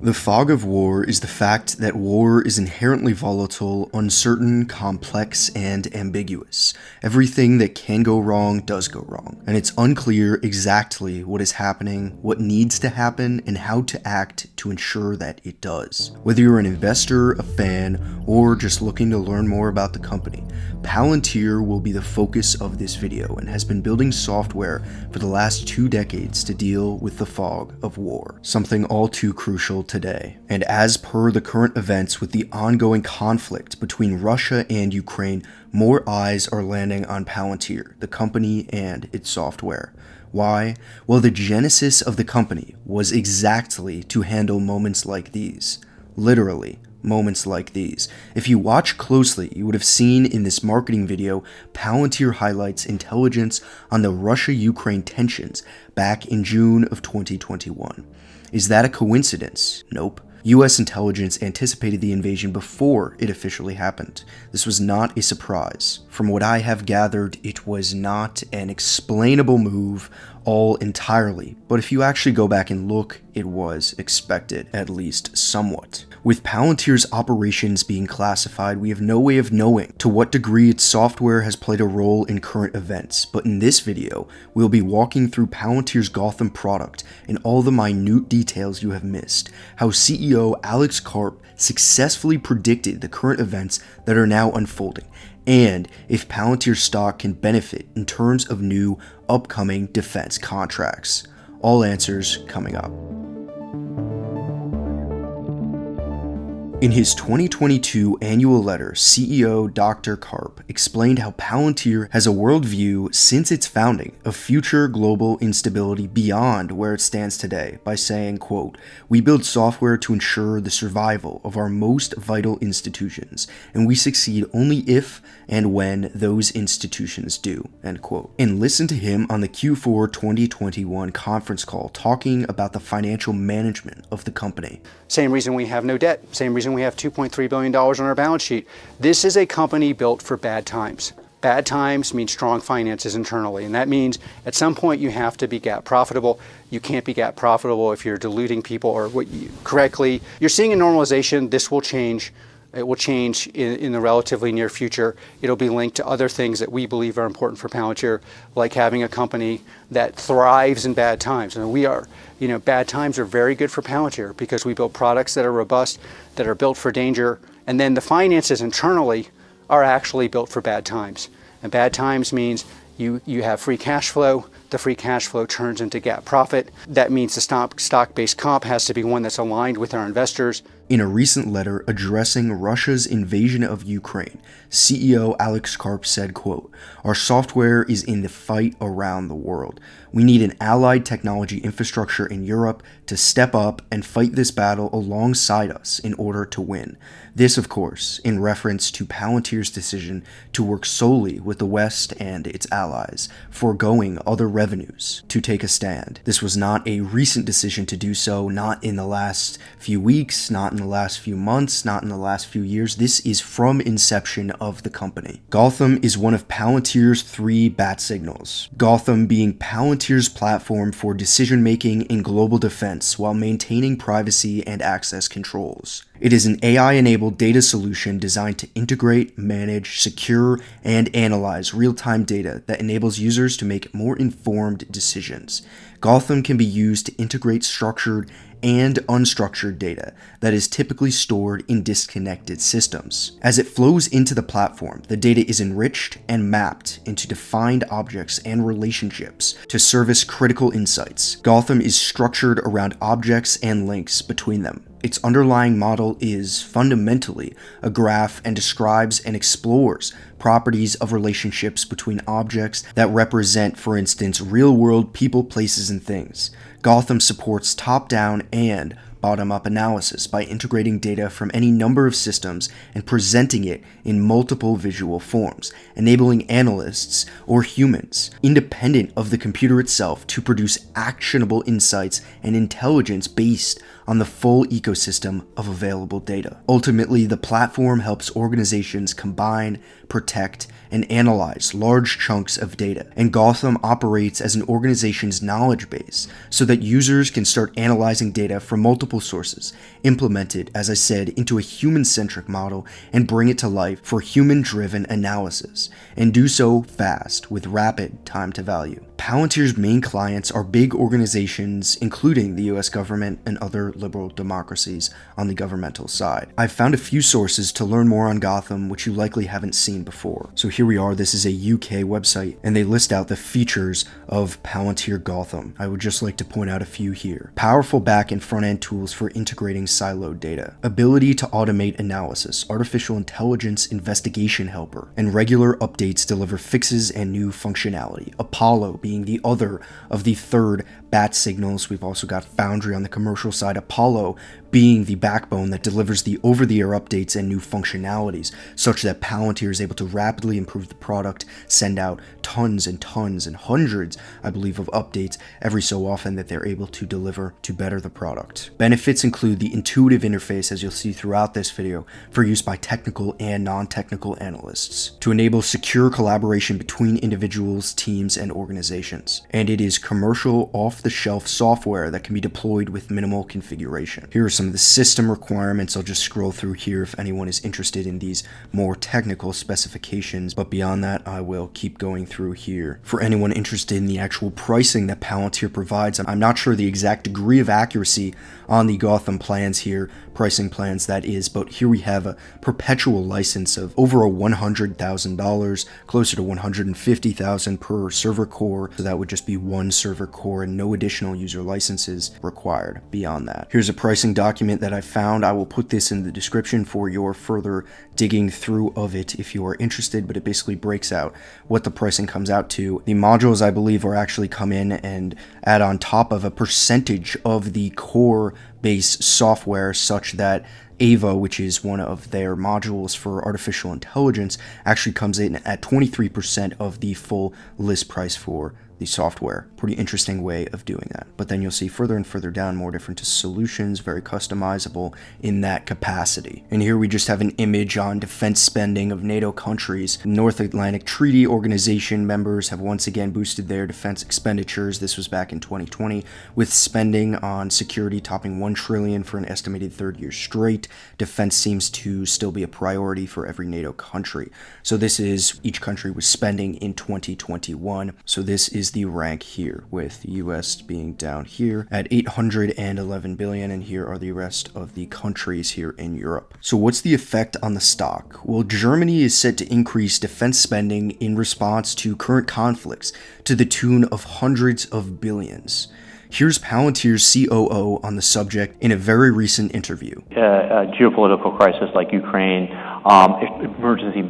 The fog of war is the fact that war is inherently volatile, uncertain, complex, and ambiguous. Everything that can go wrong does go wrong, and it's unclear exactly what is happening, what needs to happen, and how to act to ensure that it does. Whether you're an investor, a fan, or just looking to learn more about the company, Palantir will be the focus of this video and has been building software for the last 2 decades to deal with the fog of war, something all too crucial today. And as per the current events with the ongoing conflict between Russia and Ukraine, more eyes are landing on Palantir, the company and its software. Why? Well, the genesis of the company was exactly to handle moments like these. Literally, moments like these. If you watch closely, you would have seen in this marketing video, Palantir highlights intelligence on the Russia-Ukraine tensions back in June of 2021. Is that a coincidence? Nope. US intelligence anticipated the invasion before it officially happened. This was not a surprise. From what I have gathered, it was not an explainable move all entirely, but if you actually go back and look, it was expected, at least somewhat. With Palantir's operations being classified, we have no way of knowing to what degree its software has played a role in current events, but in this video, we'll be walking through Palantir's Gotham product and all the minute details you have missed, how CEO Alex Karp successfully predicted the current events that are now unfolding, and if Palantir stock can benefit in terms of new upcoming defense contracts. All answers coming up. In his 2022 annual letter, CEO Dr. Karp explained how Palantir has a worldview since its founding of future global instability beyond where it stands today by saying, quote, "We build software to ensure the survival of our most vital institutions, and we succeed only if and when those institutions do," end quote. And listen to him on the Q4 2021 conference call talking about the financial management of the company. Same reason we have no debt, same reason we have $2.3 billion on our balance sheet. This is a company built for bad times. Bad times mean strong finances internally, and that means at some point you have to be GAAP profitable. You can't be GAAP profitable if you're diluting people or correctly. You're seeing a normalization. This will change. It will change in the relatively near future. It'll be linked to other things that we believe are important for Palantir, like having a company that thrives in bad times. And bad times are very good for Palantir because we build products that are robust, that are built for danger, and then the finances internally are actually built for bad times. And bad times means you have free cash flow. The free cash flow turns into GAAP profit. That means the stock-based comp has to be one that's aligned with our investors. In a recent letter addressing Russia's invasion of Ukraine, CEO Alex Karp said, quote, "Our software is in the fight around the world. We need an allied technology infrastructure in Europe to step up and fight this battle alongside us in order to win." This, of course, in reference to Palantir's decision to work solely with the West and its allies, foregoing other revenues to take a stand. This was not a recent decision to do so, not in the last few weeks, not in the last few months, not in the last few years. This is from inception of the company. Gotham is one of Palantir's 3 bat signals. Gotham being Palantir's platform for decision-making in global defense while maintaining privacy and access controls. It is an AI-enabled data solution designed to integrate, manage, secure, and analyze real-time data that enables users to make more informed decisions. Gotham can be used to integrate structured and unstructured data that is typically stored in disconnected systems. As it flows into the platform, the data is enriched and mapped into defined objects and relationships to service critical insights. Gotham is structured around objects and links between them. Its underlying model is fundamentally a graph and describes and explores properties of relationships between objects that represent, for instance, real-world people, places, and things. Gotham supports top-down and bottom-up analysis by integrating data from any number of systems and presenting it in multiple visual forms, enabling analysts or humans, independent of the computer itself, to produce actionable insights and intelligence based on the full ecosystem of available data. Ultimately, the platform helps organizations combine, protect, and analyze large chunks of data, and Gotham operates as an organization's knowledge base so that users can start analyzing data from multiple sources, implement it, as I said, into a human-centric model, and bring it to life for human-driven analysis, and do so fast with rapid time to value. Palantir's main clients are big organizations, including the US government and other liberal democracies on the governmental side. I've found a few sources to learn more on Gotham, which you likely haven't seen before. So here we are, this is a UK website, and they list out the features of Palantir Gotham. I would just like to point out a few here. Powerful back and front end tools for integrating siloed data. Ability to automate analysis, artificial intelligence investigation helper, and regular updates deliver fixes and new functionality. Apollo being the other of the third bat signals. We've also got Foundry on the commercial side. Apollo being the backbone that delivers the over-the-air updates and new functionalities, such that Palantir is able to rapidly improve the product, send out tons and tons and hundreds, I believe, of updates every so often that they're able to deliver to better the product. Benefits include the intuitive interface, as you'll see throughout this video, for use by technical and non-technical analysts, to enable secure collaboration between individuals, teams, and organizations. And it is commercial, off-the-shelf software that can be deployed with minimal configuration. Here are some of the system requirements. I'll just scroll through here if anyone is interested in these more technical specifications, but beyond that, I will keep going through here. For anyone interested in the actual pricing that Palantir provides, I'm not sure the exact degree of accuracy on the Gotham plans here, pricing plans that is, but here we have a perpetual license of over $100,000, closer to $150,000 per server core, so that would just be one server core and no additional user licenses required beyond that. Here's a pricing document that I found. I will put this in the description for your further digging through of it if you are interested, but it basically breaks out what the pricing comes out to. The modules, I believe, are actually come in and add on top of a percentage of the core base software, such that Ava, which is one of their modules for artificial intelligence, actually comes in at 23% of the full list price for the software. Pretty interesting way of doing that. But then you'll see further and further down more different solutions, very customizable in that capacity. And here we just have an image on defense spending of NATO countries. North Atlantic Treaty Organization members have once again boosted their defense expenditures. This was back in 2020, with spending on security topping $1 trillion for an estimated third year straight. Defense seems to still be a priority for every NATO country. So this is each country was spending in 2021. So this is the rank here, with the US being down here at $811 billion, and here are the rest of the countries here in Europe. So what's the effect on the stock? Well, Germany is set to increase defense spending in response to current conflicts to the tune of hundreds of billions. Here's Palantir's COO on the subject in a very recent interview. A geopolitical crisis like Ukraine, if emergency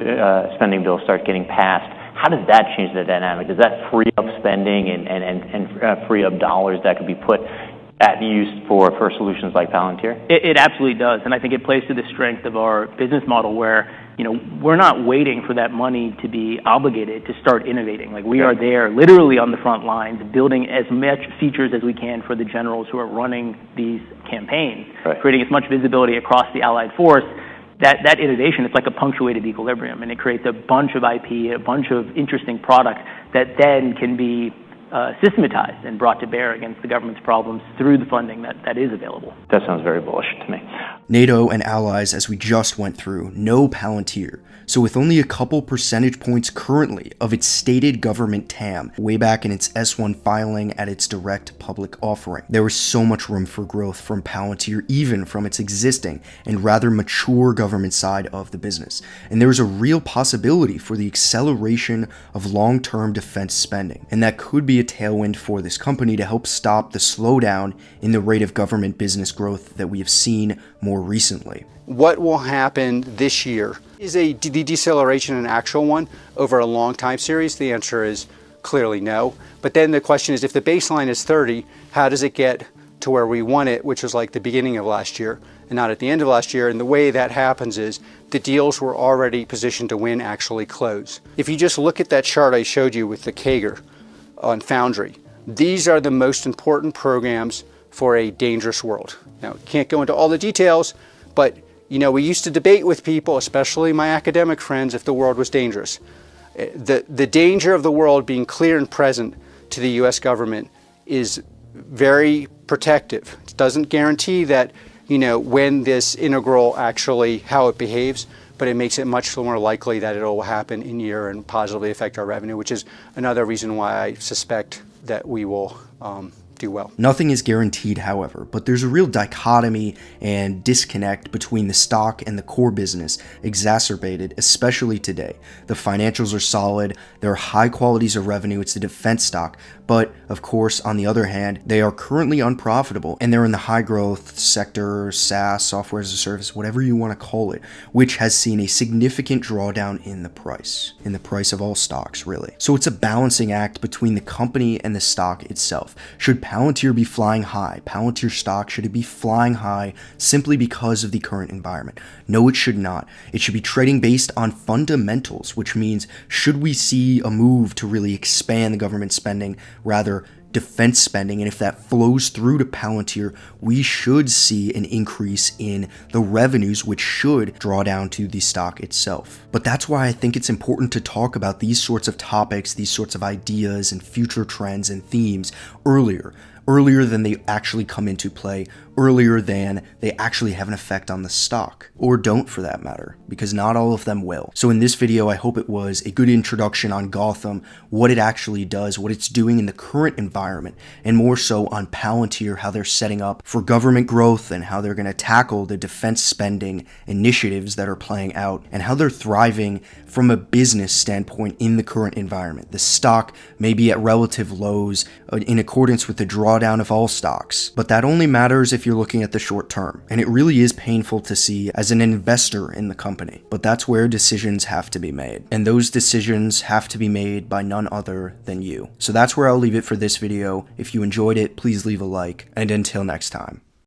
spending bills start getting passed, how does that change the dynamic? Does that free up spending and free up dollars that could be put at use for solutions like Palantir? It absolutely does, and I think it plays to the strength of our business model where, we're not waiting for that money to be obligated to start innovating. Like, we are there literally on the front lines, building as much features as we can for the generals who are running these campaigns, creating as much visibility across the allied force. That innovation, it's like a punctuated equilibrium, and it creates a bunch of IP, a bunch of interesting products that then can be systematized and brought to bear against the government's problems through the funding that is available. That sounds very bullish to me. NATO and allies, as we just went through, know Palantir. So with only a couple percentage points currently of its stated government TAM, way back in its S1 filing at its direct public offering, there was so much room for growth from Palantir, even from its existing and rather mature government side of the business. And there is a real possibility for the acceleration of long-term defense spending, and that could be a tailwind for this company to help stop the slowdown in the rate of government business growth that we have seen more recently. What will happen this year? Is the deceleration an actual one over a long time series? The answer is clearly no. But then the question is, if the baseline is 30, how does it get to where we want it, which was like the beginning of last year and not at the end of last year? And the way that happens is the deals we're already positioned to win actually close. If you just look at that chart I showed you with the CAGR on Foundry, these are the most important programs for a dangerous world. Now, can't go into all the details, but we used to debate with people, especially my academic friends, if the world was dangerous. The danger of the world being clear and present to the U.S. government is very protective. It doesn't guarantee that, when this integral actually, how it behaves, but it makes it much more likely that it will happen in year and positively affect our revenue, which is another reason why I suspect that we will do well. Nothing is guaranteed, however, but there's a real dichotomy and disconnect between the stock and the core business, exacerbated especially today. The financials are solid, there are high qualities of revenue, it's the defense stock, but of course, on the other hand, they are currently unprofitable, and they're in the high growth sector, SaaS, software as a service, whatever you want to call it, which has seen a significant drawdown in the price of all stocks, really. So it's a balancing act between the company and the stock itself. Should Palantir be flying high? Palantir stock, should it be flying high simply because of the current environment? No, it should not. It should be trading based on fundamentals, which means should we see a move to really expand the government spending, rather defense spending, and if that flows through to Palantir, we should see an increase in the revenues, which should draw down to the stock itself. But that's why I think it's important to talk about these sorts of topics, these sorts of ideas and future trends and themes earlier than they actually come into play, earlier than they actually have an effect on the stock, or don't for that matter, because not all of them will. So in this video, I hope it was a good introduction on Gotham, what it actually does, what it's doing in the current environment, and more so on Palantir, how they're setting up for government growth and how they're going to tackle the defense spending initiatives that are playing out, and how they're thriving from a business standpoint in the current environment. The stock may be at relative lows in accordance with the drawdown of all stocks, but that only matters if you're looking at the short term, and it really is painful to see as an investor in the company. But that's where decisions have to be made, and those decisions have to be made by none other than you. So that's where I'll leave it for this video. If you enjoyed it, please leave a like, and until next time.